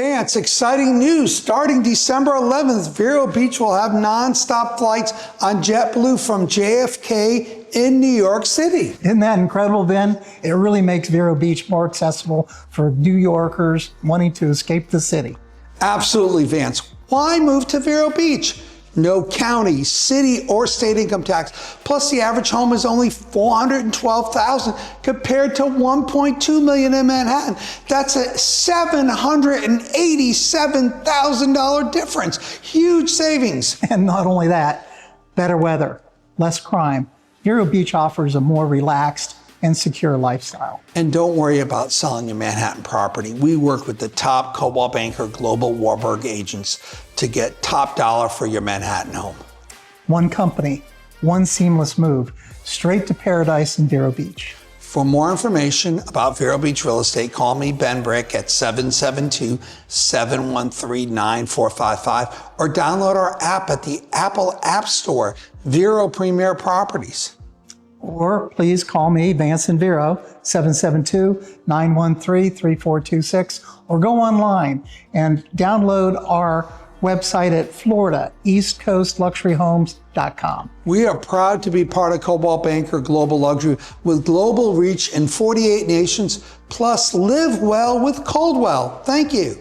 Vance, exciting news. Starting December 11th, Vero Beach will have non-stop flights on JetBlue from JFK in New York City. Isn't that incredible, Ben? It really makes Vero Beach more accessible for New Yorkers wanting to escape the city. Absolutely, Vance. Why move to Vero Beach? No county, city, or state income tax. Plus, the average home is only $412,000 compared to $1.2 million in Manhattan. That's a $787,000 difference. Huge savings. And not only that, better weather, less crime. Vero Beach offers a more relaxed and secure lifestyle. And don't worry about selling your Manhattan property. We work with the top Cobalt Banker Global Warburg agents to get top dollar for your Manhattan home. One company, one seamless move, straight to paradise in Vero Beach. For more information about Vero Beach Real Estate, call me, Ben Brick, at 772-713-9455 or download our app at the Apple App Store, Vero Premiere Properties. Or please call me, Vance and Vero, 772-913-3426, or go online and download our website at FloridaEastCoastLuxuryHomes.com. We are proud to be part of Cobalt Banker Global Luxury with global reach in 48 nations, plus live well with Coldwell. Thank you.